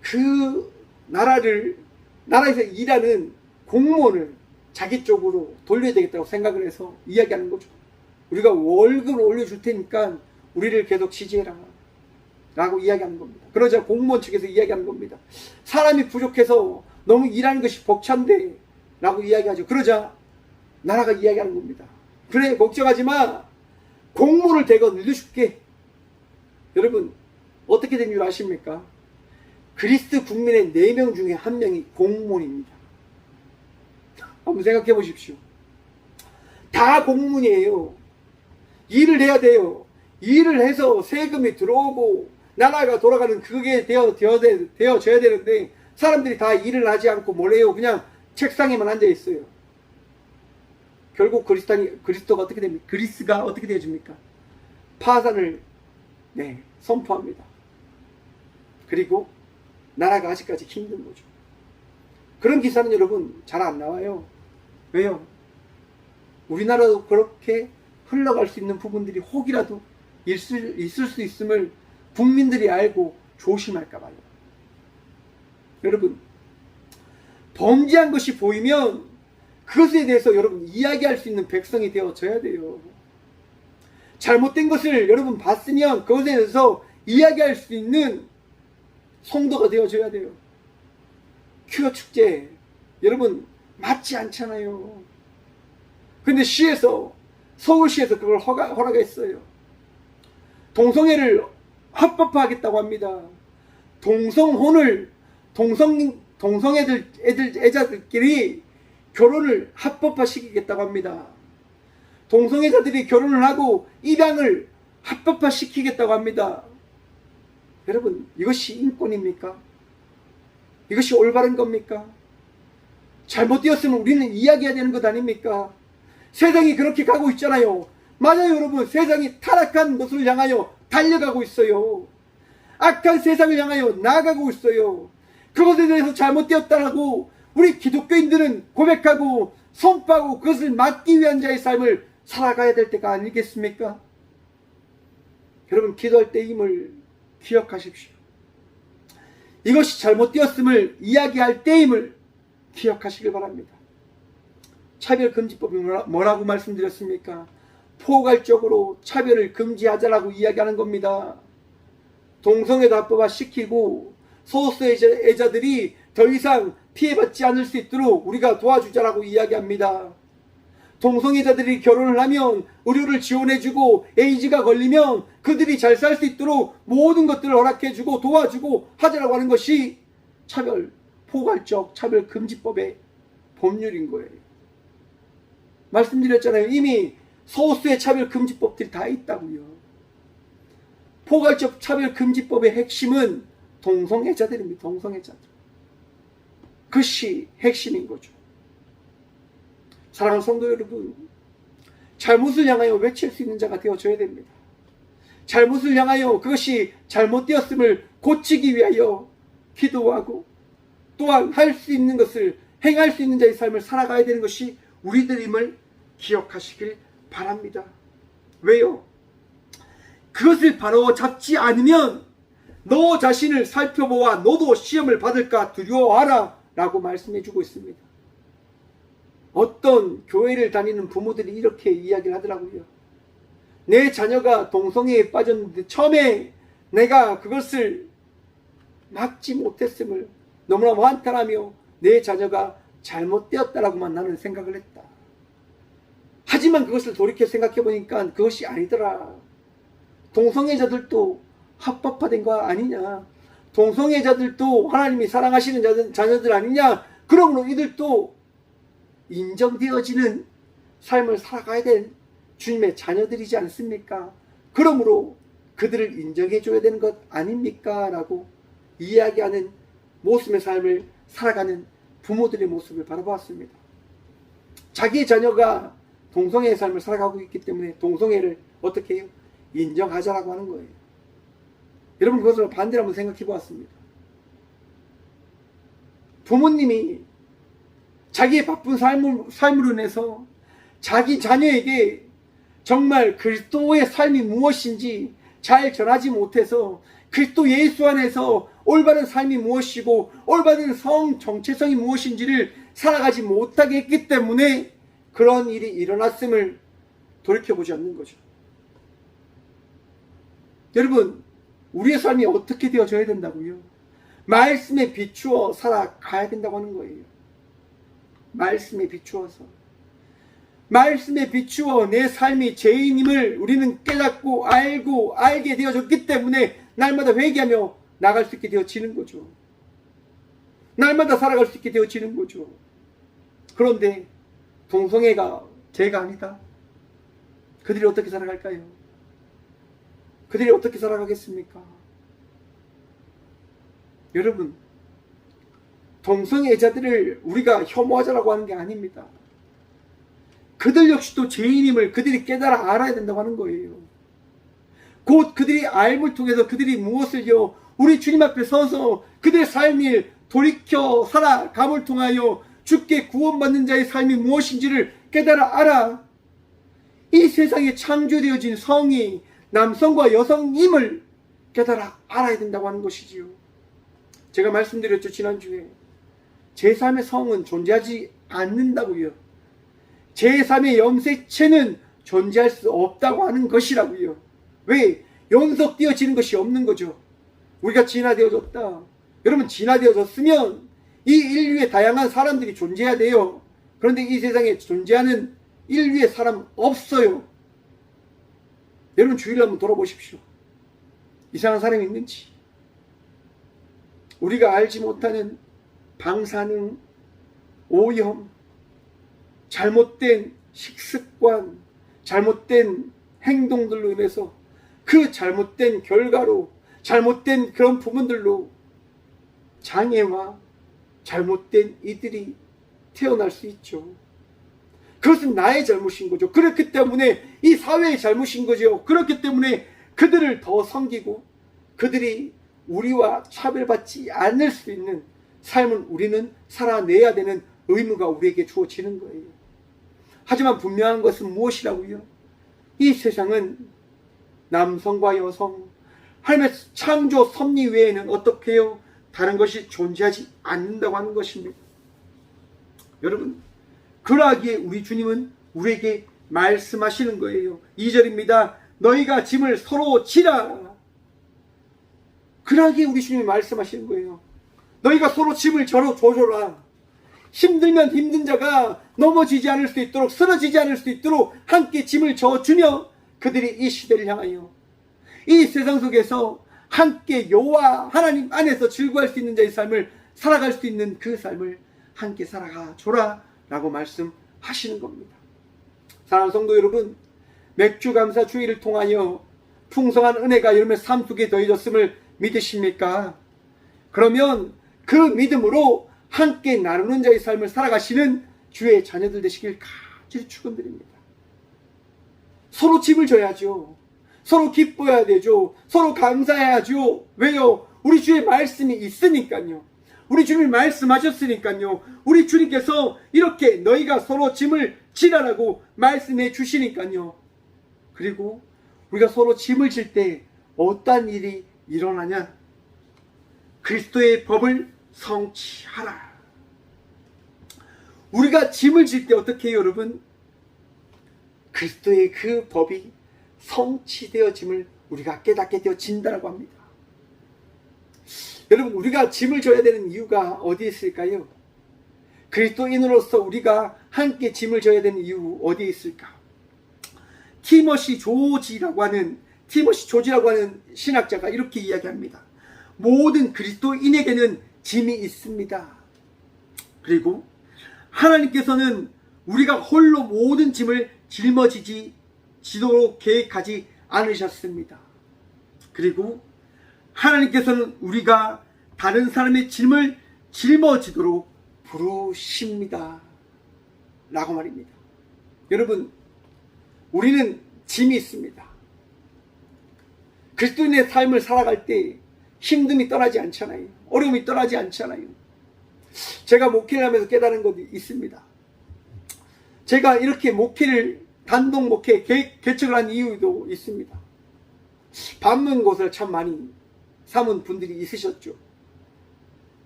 S1: 그 나라에서 일하는 공무원을 자기 쪽으로 돌려야 되겠다고 생각을 해서 이야기하는 거죠. 우리가 월급을 올려줄 테니까 우리를 계속 지지해라 라고 이야기하는 겁니다. 그러자 공무원 측에서 이야기하는 겁니다. 사람이 부족해서 너무 일하는 것이 벅찬데 라고 이야기하죠. 그러자 나라가 이야기하는 겁니다. 그래, 걱정하지 마. 공무원을 대거 늘려줄게. 여러분, 어떻게 된 줄 아십니까? 그리스 국민의 4명 중에 1명이 공무원입니다. 한번 생각해 보십시오. 다 공무원이에요. 일을 해야 돼요. 일을 해서 세금이 들어오고 나라가 돌아가는 그게 되어져야 되는데 사람들이 다 일을 하지 않고 뭐래요? 그냥 책상에만 앉아 있어요. 결국 그리스도가 어떻게 됩니까? 그리스가 어떻게 되어집니까? 파산을 선포합니다. 그리고 나라가 아직까지 힘든 거죠. 그런 기사는 여러분 잘 안 나와요. 왜요? 우리나라도 그렇게 흘러갈 수 있는 부분들이 혹이라도 있을 수 있음을 국민들이 알고 조심할까 봐요. 여러분, 범죄한 것이 보이면 그것에 대해서 여러분 이야기할 수 있는 백성이 되어져야 돼요. 잘못된 것을 여러분 봤으면 그것에 대해서 이야기할 수 있는 성도가 되어져야 돼요. 큐어 축제 여러분 맞지 않잖아요. 근데 서울시에서 그걸 허락했어요. 동성애를 합법화하겠다고 합니다. 동성혼을 애자들끼리 결혼을 합법화시키겠다고 합니다. 동성애자들이 결혼을 하고 입양을 합법화시키겠다고 합니다. 여러분, 이것이 인권입니까? 이것이 올바른 겁니까? 잘못되었으면 우리는 이야기해야 되는 것 아닙니까? 세상이 그렇게 가고 있잖아요. 맞아요, 여러분. 세상이 타락한 것을 향하여 달려가고 있어요. 악한 세상을 향하여 나아가고 있어요. 그것에 대해서 잘못되었다라고 우리 기독교인들은 고백하고 선포하고 그것을 막기 위한 자의 삶을 살아가야 될 때가 아니겠습니까? 여러분, 기도할 때임을 기억하십시오. 이것이 잘못되었음을 이야기할 때임을 기억하시길 바랍니다. 차별금지법이 뭐라고 말씀드렸습니까? 포괄적으로 차별을 금지하자라고 이야기하는 겁니다. 동성애도 합법화시키고 소수애자들이 더 이상 피해받지 않을 수 있도록 우리가 도와주자라고 이야기합니다. 동성애자들이 결혼을 하면 의료를 지원해주고 에이즈가 걸리면 그들이 잘 살 수 있도록 모든 것들을 허락해주고 도와주고 하자라고 하는 것이 포괄적 차별금지법의 법률인 거예요. 말씀드렸잖아요. 이미 소수의 차별금지법들이 다 있다고요. 포괄적 차별금지법의 핵심은 동성애자들입니다. 동성애자들. 그것이 핵심인 거죠. 사랑하는 성도 여러분, 잘못을 향하여 외칠 수 있는 자가 되어줘야 됩니다. 잘못을 향하여 그것이 잘못되었음을 고치기 위하여 기도하고 또한 할 수 있는 것을 행할 수 있는 자의 삶을 살아가야 되는 것이 우리들임을 기억하시길 바랍니다. 왜요? 그것을 바로 잡지 않으면 너 자신을 살펴보아 너도 시험을 받을까 두려워하라 라고 말씀해 주고 있습니다. 어떤 교회를 다니는 부모들이 이렇게 이야기를 하더라고요. 내 자녀가 동성애에 빠졌는데 처음에 내가 그것을 막지 못했음을 너무나 한탄하며 내 자녀가 잘못되었다라고만 나는 생각을 했다. 하지만 그것을 돌이켜 생각해 보니까 그것이 아니더라. 동성애자들도 합법화된 거 아니냐. 동성애자들도 하나님이 사랑하시는 자녀들 아니냐. 그러므로 이들도 인정되어지는 삶을 살아가야 될 주님의 자녀들이지 않습니까? 그러므로 그들을 인정해줘야 되는 것 아닙니까? 라고 이야기하는 모습의 삶을 살아가는 부모들의 모습을 바라보았습니다. 자기의 자녀가 동성애의 삶을 살아가고 있기 때문에 동성애를 어떻게 해요? 인정하자라고 하는 거예요. 여러분, 그것을 반대로 한번 생각해 보았습니다. 부모님이 자기의 바쁜 삶으로 인해서 자기 자녀에게 정말 그리스도의 삶이 무엇인지 잘 전하지 못해서 그리스도 예수 안에서 올바른 삶이 무엇이고 올바른 정체성이 무엇인지를 살아가지 못하게 했기 때문에 그런 일이 일어났음을 돌이켜보지 않는 거죠. 여러분, 우리의 삶이 어떻게 되어져야 된다고요? 말씀에 비추어 살아가야 된다고 하는 거예요. 말씀에 비추어서. 말씀에 비추어 내 삶이 죄인임을 우리는 깨닫고 알게 되어졌기 때문에 날마다 회개하며 나갈 수 있게 되어지는 거죠. 날마다 살아갈 수 있게 되어지는 거죠. 그런데 동성애가 죄가 아니다. 그들이 어떻게 살아갈까요? 그들이 어떻게 살아가겠습니까? 여러분, 동성애자들을 우리가 혐오하자라고 하는 게 아닙니다. 그들 역시도 죄인임을 그들이 깨달아 알아야 된다고 하는 거예요. 곧 그들이 알물 통해서 그들이 무엇을요, 우리 주님 앞에 서서 그들의 삶이 돌이켜 살아감을 통하여 주께 구원받는 자의 삶이 무엇인지를 깨달아 알아. 이 세상에 창조되어진 성이 남성과 여성임을 깨달아 알아야 된다고 하는 것이지요. 제가 말씀드렸죠, 지난주에. 제3의 성은 존재하지 않는다고요. 제3의 염색체는 존재할 수 없다고 하는 것이라고요. 왜? 연속되어지는 것이 없는 거죠. 우리가 진화되어졌다. 여러분, 진화되어졌으면 이 인류의 다양한 사람들이 존재해야 돼요. 그런데 이 세상에 존재하는 인류의 사람 없어요. 여러분, 주위를 한번 돌아보십시오. 이상한 사람이 있는지. 우리가 알지 못하는 방사능, 오염, 잘못된 식습관, 잘못된 행동들로 인해서 그 잘못된 결과로, 잘못된 그런 부분들로 장애와 잘못된 이들이 태어날 수 있죠. 그것은 나의 잘못인 거죠. 그렇기 때문에 이 사회의 잘못인 거죠. 그렇기 때문에 그들을 더 섬기고 그들이 우리와 차별받지 않을 수 있는 삶을 우리는 살아내야 되는 의무가 우리에게 주어지는 거예요. 하지만 분명한 것은 무엇이라고요? 이 세상은 남성과 여성, 하나님의 창조 섭리 외에는 어떻게 해요? 다른 것이 존재하지 않는다고 하는 것입니다. 여러분, 그러하기에 우리 주님은 우리에게 말씀하시는 거예요. 2절입니다. 너희가 짐을 서로 지라. 그러하기에 우리 주님이 말씀하시는 거예요. 너희가 서로 짐을 조져라. 힘들면 힘든 자가 넘어지지 않을 수 있도록, 쓰러지지 않을 수 있도록 함께 짐을 져주며 그들이 이 시대를 향하여 이 세상 속에서 함께 여호와 하나님 안에서 즐거워할 수 있는 자의 삶을 살아갈 수 있는 그 삶을 함께 살아가 줘라 라고 말씀하시는 겁니다. 사랑하는 성도 여러분, 맥주감사 주의를 통하여 풍성한 은혜가 여러분의 삶 속에 더해졌음을 믿으십니까? 그러면 그 믿음으로 함께 나누는 자의 삶을 살아가시는 주의 자녀들 되시길 간절히 축원드립니다. 서로 짐을 져야죠. 서로 기뻐해야 되죠. 서로 감사해야죠. 왜요? 우리 주의 말씀이 있으니까요. 우리 주님이 말씀하셨으니까요. 우리 주님께서 이렇게 너희가 서로 짐을 지라라고 말씀해 주시니까요. 그리고 우리가 서로 짐을 질 때 어떠한 일이 일어나냐? 그리스도의 법을 성취하라. 우리가 짐을 질 때 어떻게 해요, 여러분? 그리스도의 그 법이 성취되어짐을 우리가 깨닫게 되어진다고 합니다. 여러분, 우리가 짐을 져야 되는 이유가 어디에 있을까요? 그리스도인으로서 우리가 함께 짐을 져야 되는 이유 어디에 있을까? 티모시 조지라고 하는 신학자가 이렇게 이야기합니다. 모든 그리스도인에게는 짐이 있습니다. 그리고 하나님께서는 우리가 홀로 모든 짐을 짊어지도록 계획하지 않으셨습니다. 그리고 하나님께서는 우리가 다른 사람의 짐을 짊어지도록 부르십니다 라고 말입니다. 여러분, 우리는 짐이 있습니다. 그리스도인의 삶을 살아갈 때 힘듦이 떠나지 않잖아요. 어려움이 떠나지 않잖아요. 제가 목회를 하면서 깨달은 것이 있습니다. 제가 이렇게 목회를 단독 목회 개척을 한 이유도 있습니다. 밟는 곳을 참 많이 삼은 분들이 있으셨죠.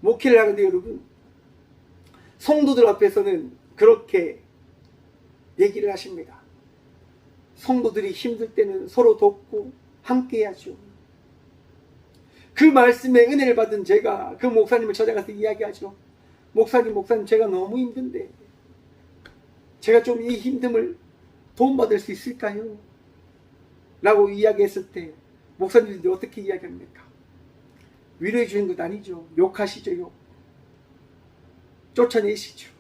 S1: 목회를 하는데 여러분, 성도들 앞에서는 그렇게 얘기를 하십니다. 성도들이 힘들 때는 서로 돕고 함께 해야죠. 그 말씀에 은혜를 받은 제가 그 목사님을 찾아가서 이야기하죠. 목사님 제가 너무 힘든데 제가 좀 이 힘듦을 도움받을 수 있을까요? 라고 이야기했을 때 목사님들이 어떻게 이야기합니까? 위로해 주는 것 아니죠. 욕하시죠. 욕. 쫓아내시죠.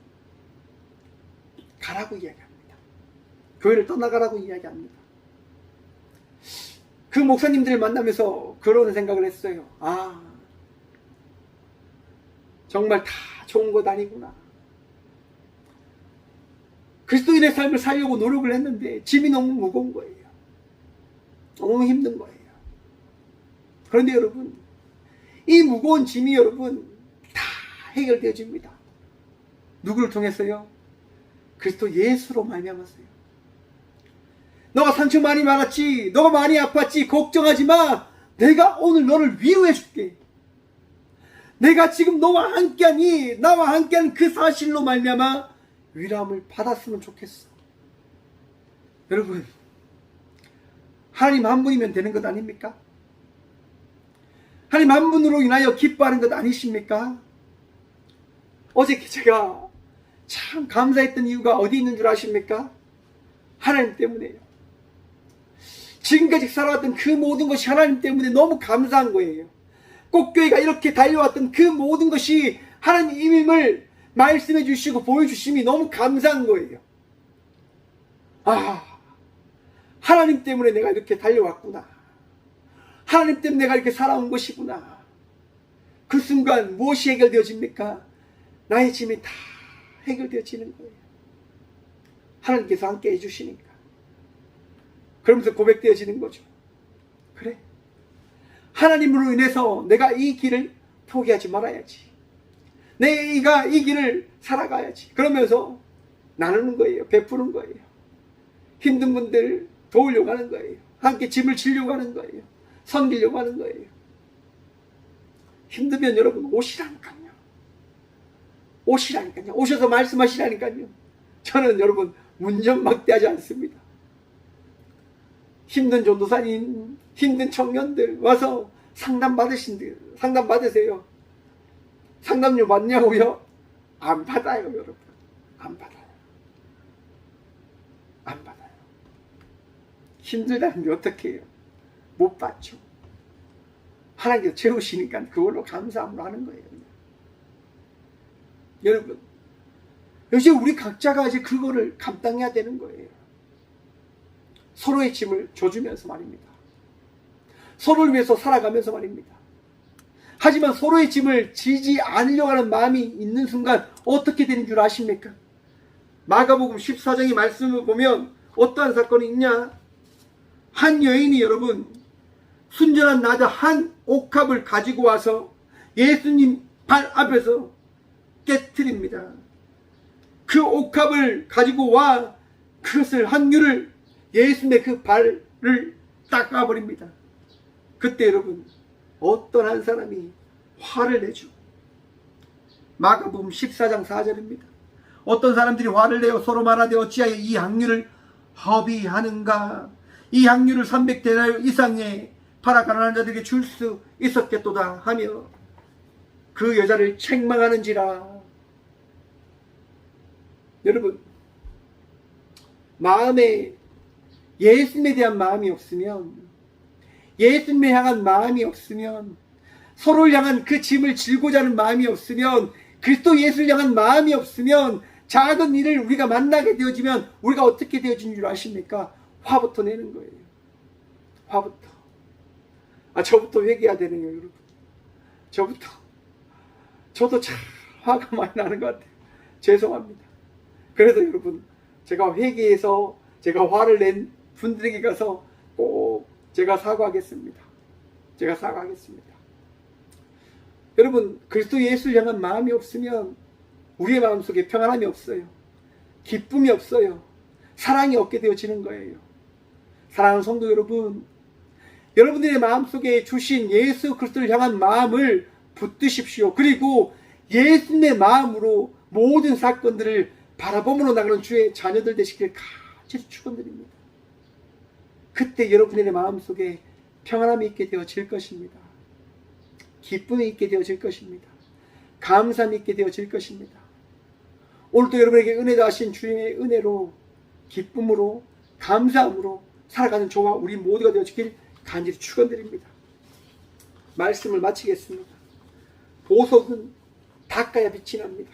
S1: 가라고 이야기합니다. 교회를 떠나가라고 이야기합니다. 그 목사님들을 만나면서 그런 생각을 했어요. 정말 다 좋은 것 아니구나. 그리스도인의 삶을 살려고 노력을 했는데 짐이 너무 무거운 거예요. 너무 힘든 거예요. 그런데 여러분, 이 무거운 짐이 여러분 다 해결되어집니다. 누구를 통해서요? 그리스도 예수로 말미암았어요. 너가 상처 많이 받았지, 너가 많이 아팠지, 걱정하지 마. 내가 오늘 너를 위로해 줄게. 내가 지금 너와 함께하니, 나와 함께한 그 사실로 말미암아 위로함을 받았으면 좋겠어. 여러분, 하나님 한 분이면 되는 것 아닙니까? 하나님 한 분으로 인하여 기뻐하는 것 아니십니까? 어제 제가 참 감사했던 이유가 어디 있는 줄 아십니까? 하나님 때문에요. 지금까지 살아왔던 그 모든 것이 하나님 때문에 너무 감사한 거예요. 꽃교회가 이렇게 달려왔던 그 모든 것이 하나님임을 말씀해 주시고 보여주심이 너무 감사한 거예요. 아, 하나님 때문에 내가 이렇게 달려왔구나. 하나님 때문에 내가 이렇게 살아온 것이구나. 그 순간 무엇이 해결되어집니까? 나의 짐이 다 해결되어지는 거예요. 하나님께서 함께 해주시니까. 그러면서 고백되어지는 거죠. 그래, 하나님으로 인해서 내가 이 길을 포기하지 말아야지. 내가 이 길을 살아가야지. 그러면서 나누는 거예요. 베푸는 거예요. 힘든 분들 도우려고 하는 거예요. 함께 짐을 지려고 하는 거예요. 섬기려고 하는 거예요. 힘들면 여러분 오시라니까요. 오시라니까요. 오셔서 말씀하시라니까요. 저는 여러분 문전막대하지 않습니다. 힘든 전도사님, 힘든 청년들 와서 상담 받으세요. 상담료 받냐고요? 안 받아요, 여러분. 안 받아요. 안 받아요. 힘들다는데 어떻게 해요? 못 받죠. 하나님께서 채우시니까 그걸로 감사함으로 하는 거예요. 여러분, 이제 우리 각자가 이제 그거를 감당해야 되는 거예요. 서로의 짐을 져주면서 말입니다. 서로를 위해서 살아가면서 말입니다. 하지만 서로의 짐을 지지 않으려고 하는 마음이 있는 순간 어떻게 되는 줄 아십니까? 마가복음 14장의 말씀을 보면 어떠한 사건이 있냐? 한 여인이 여러분 순전한 나드 한 옥합을 가지고 와서 예수님 발 앞에서 깨트립니다. 그 옥합을 가지고 와 그것을 한 귤을 예수님의 그 발을 닦아버립니다. 그때 여러분 어떤 한 사람이 화를 내죠. 마가복음 14장 4절입니다. 어떤 사람들이 화를 내어 서로 말하되 어찌하여 이 향유를 허비하는가? 이 향유를 300데나리오 이상에 팔아 가난한 자들에게 줄 수 있었겠도다 하며 그 여자를 책망하는지라. 여러분, 마음에 예수님에 대한 마음이 없으면, 예수님을 향한 마음이 없으면, 서로를 향한 그 짐을 지고자 하는 마음이 없으면, 그리스도 예수를 향한 마음이 없으면, 작은 일을 우리가 만나게 되어지면 우리가 어떻게 되어지는 줄 아십니까? 화부터 내는 거예요. 화부터. 저부터 회개해야 되네요, 여러분. 저도 참 화가 많이 나는 것 같아요. 죄송합니다. 그래서 여러분, 제가 회개해서 제가 화를 낸 분들에게 가서 꼭 제가 사과하겠습니다. 여러분, 그리스도 예수를 향한 마음이 없으면 우리의 마음속에 평안함이 없어요. 기쁨이 없어요. 사랑이 없게 되어지는 거예요. 사랑하는 성도 여러분, 여러분들의 마음속에 주신 예수 그리스도를 향한 마음을 붙드십시오. 그리고 예수님의 마음으로 모든 사건들을 바라봄으로 나가는 주의 자녀들 되시길 간절히 축원드립니다. 그때 여러분의 마음속에 평안함이 있게 되어질 것입니다. 기쁨이 있게 되어질 것입니다. 감사함이 있게 되어질 것입니다. 오늘도 여러분에게 은혜 더하신 주님의 은혜로 기쁨으로 감사함으로 살아가는 저와 우리 모두가 되어지길 간절히 축원드립니다. 말씀을 마치겠습니다. 보석은 닦아야 빛이 납니다.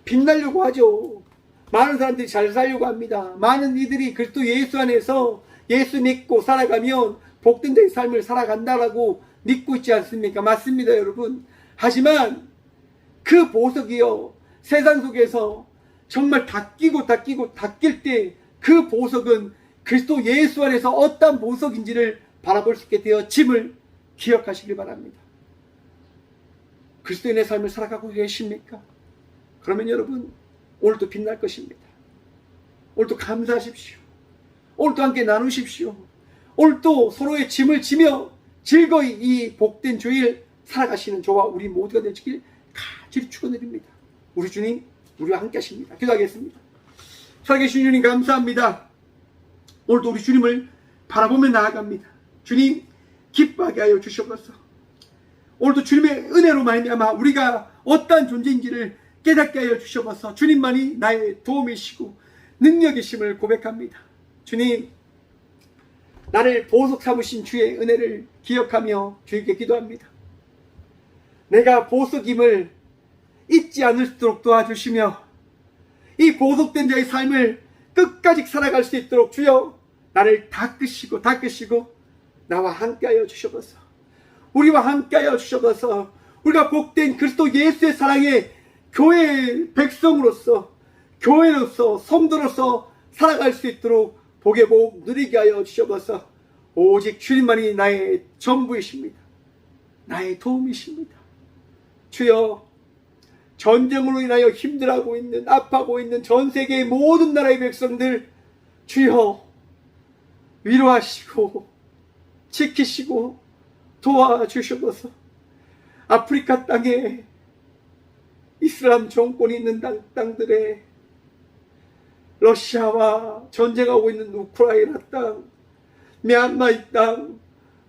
S1: 빛나려고 하죠. 많은 사람들이 잘 살려고 합니다. 많은 이들이 그리스도 예수 안에서 예수 믿고 살아가면 복된 자의 삶을 살아간다라고 믿고 있지 않습니까? 맞습니다, 여러분. 하지만 그 보석이요, 세상 속에서 정말 닦이고 닦일 때 그 보석은 그리스도 예수 안에서 어떤 보석인지를 바라볼 수 있게 되어짐을 기억하시길 바랍니다. 그리스도인의 삶을 살아가고 계십니까? 그러면 여러분, 오늘도 빛날 것입니다. 오늘도 감사하십시오. 오늘도 함께 나누십시오. 오늘도 서로의 짐을 지며 즐거이 이 복된 주일 살아가시는 저와 우리 모두가 되시길 간절히 축원드립니다. 우리 주님, 우리와 함께 하십니다. 기도하겠습니다. 살아계신 주님 감사합니다. 오늘도 우리 주님을 바라보며 나아갑니다. 주님, 기뻐하게 하여 주시옵소서. 오늘도 주님의 은혜로 말미암아 우리가 어떠한 존재인지를 깨닫게 하여 주시옵소서. 주님만이 나의 도움이시고 능력이심을 고백합니다. 주님, 나를 보석 삼으신 주의 은혜를 기억하며 주에게 기도합니다. 내가 보석임을 잊지 않을수록 도와주시며 이 보석된 자의 삶을 끝까지 살아갈 수 있도록 주여 나를 닦으시고 나와 함께하여 주셔서 우리와 함께하여 주셔서 우리가 복된 그리스도 예수의 사랑의 교회의 백성으로서 교회로서 성도로서 살아갈 수 있도록 복의 복 누리게 하여 주셔서 오직 주님만이 나의 전부이십니다. 나의 도움이십니다. 주여, 전쟁으로 인하여 힘들어하고 있는, 아파하고 있는 전 세계의 모든 나라의 백성들 주여 위로하시고 지키시고 도와주셔서 아프리카 땅에 이슬람 정권이 있는 땅들에 러시아와 전쟁하고 있는 우크라이나 땅, 미얀마의 땅,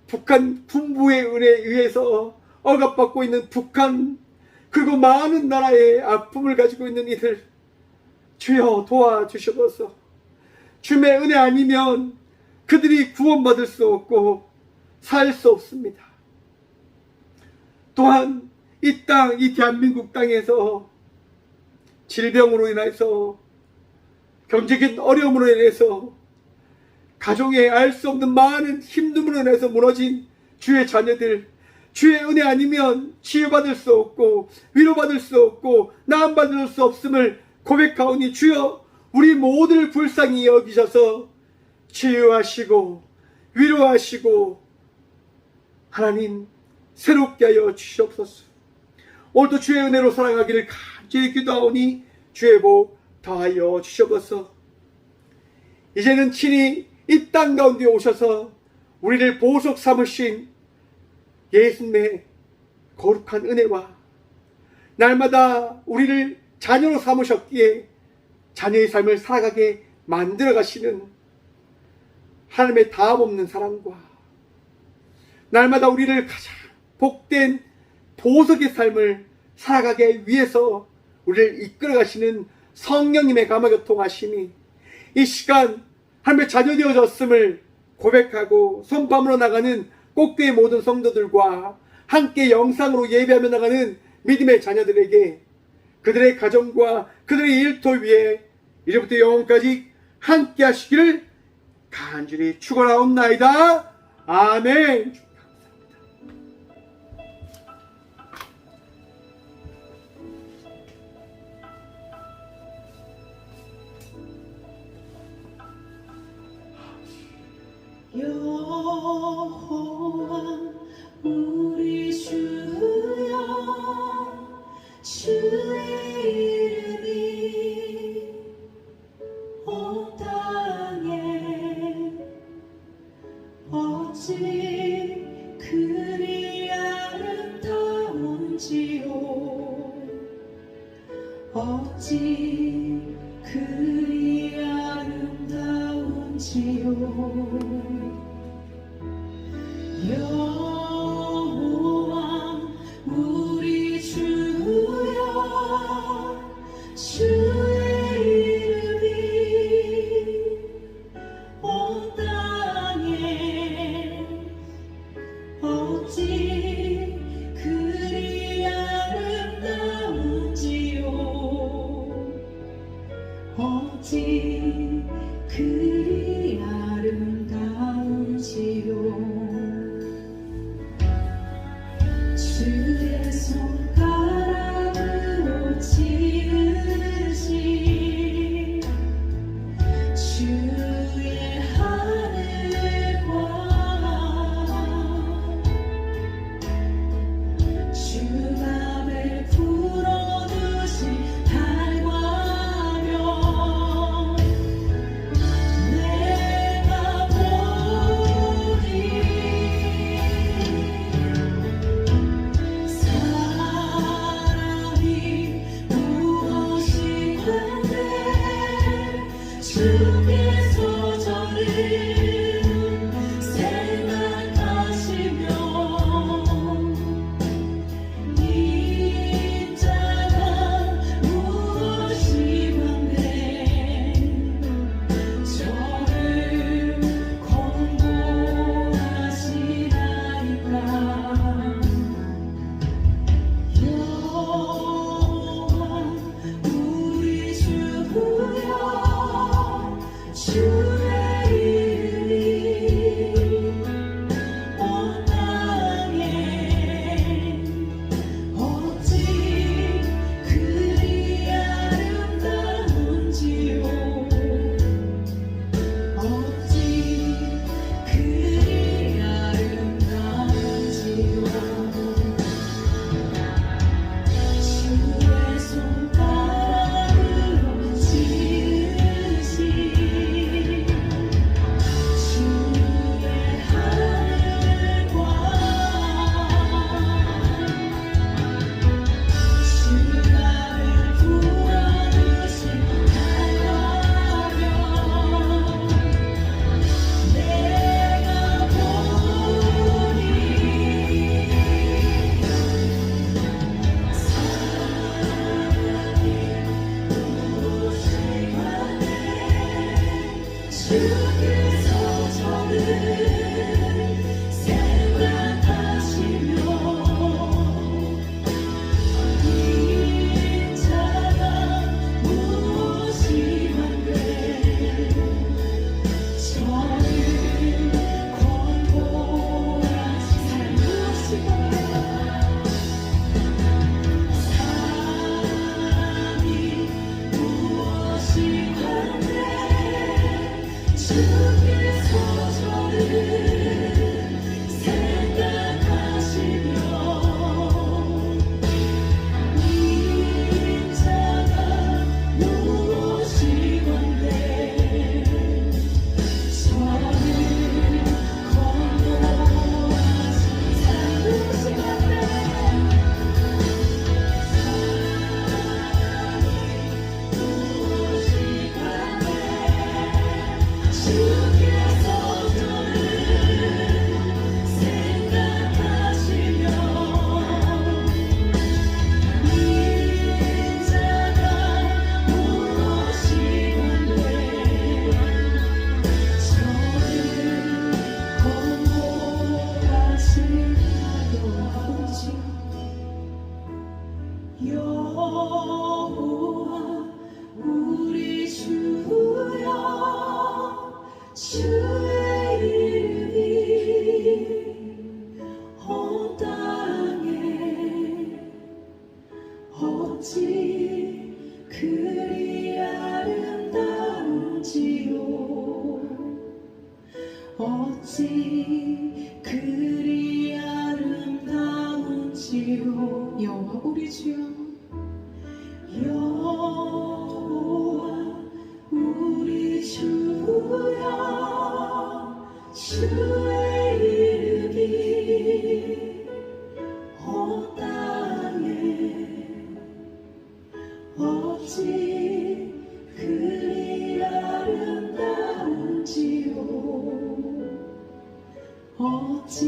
S1: 북한 군부의 은혜에 의해서 억압받고 있는 북한, 그리고 많은 나라의 아픔을 가지고 있는 이들 주여 도와주셔서 주님의 은혜 아니면 그들이 구원받을 수 없고 살 수 없습니다. 또한 이 땅, 이 대한민국 땅에서 질병으로 인해서 경제적인 어려움으로 인해서 가정에 알 수 없는 많은 힘듦으로 인해서 무너진 주의 자녀들, 주의 은혜 아니면 치유받을 수 없고 위로받을 수 없고 나음받을 수 없음을 고백하오니 주여 우리 모두를 불쌍히 여기셔서 치유하시고 위로하시고 하나님 새롭게 하여 주시옵소서. 오늘도 주의 은혜로 살아가기를 간절히 기도하오니 주의 복 더하여 주시옵소서. 이제는 친히 이 땅 가운데 오셔서 우리를 보석 삼으신 예수님의 거룩한 은혜와 날마다 우리를 자녀로 삼으셨기에 자녀의 삶을 살아가게 만들어 가시는 하나님의 다함없는 사랑과 날마다 우리를 가장 복된 보석의 삶을 살아가게 위해서 우리를 이끌어 가시는 성령님의 감화교통하심이 이 시간 하나님의 자녀 되어졌음을 고백하고 선포함으로 나가는 꼭교의 모든 성도들과 함께 영상으로 예배하며 나가는 믿음의 자녀들에게 그들의 가정과 그들의 일터 위에 이제부터 영원까지 함께 하시기를 간절히 축원하옵나이다. 아멘.
S2: 여호와 우리 주여 주의 이름이 온 땅에 어찌 그리 아름다운지요 어찌 그리 아름다운지요 여호와 우리 주여 주의 이름이 온 땅에 어찌 그리 아름다운지요 어찌 그리 아름다운지요 주의 손가락을 주께서 저를 생각하시며 인자가 무엇이 많네 저를 권고하시나이까 여호와 우리 주여 주의 이름이 온 땅에 어찌 그리 아름다운지요 어찌 그리 아름다운지요 주의 손가락으로 지으신 주의 하늘과 주가를 부어주신 달라면 내가 보니 주께서 저를 생각하시며 인자가 무엇이 많네 저를 권고하시 사랑 무엇이 많네 사랑이 무엇이 많네 주께서 저를 생각하시며 인자가 무엇이 많네 저를 권고하시 사랑 무엇이 많네 무엇이 많네 주께서 저를 생각하시며 인자가 무엇이 많네 저를 권고하시나요 여호와 우리 주여 주의 이름이 온 땅에 어찌 그리 아름다운지요 어찌 그리 아름다운지요 여호와 우리 주여 여호와 우리 주여 주의 이름이 온 땅에 어찌 그리 아름다운지요 어찌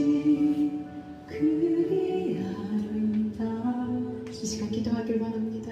S2: 그리 아름다운지 이 시간 기도하길 원합니다.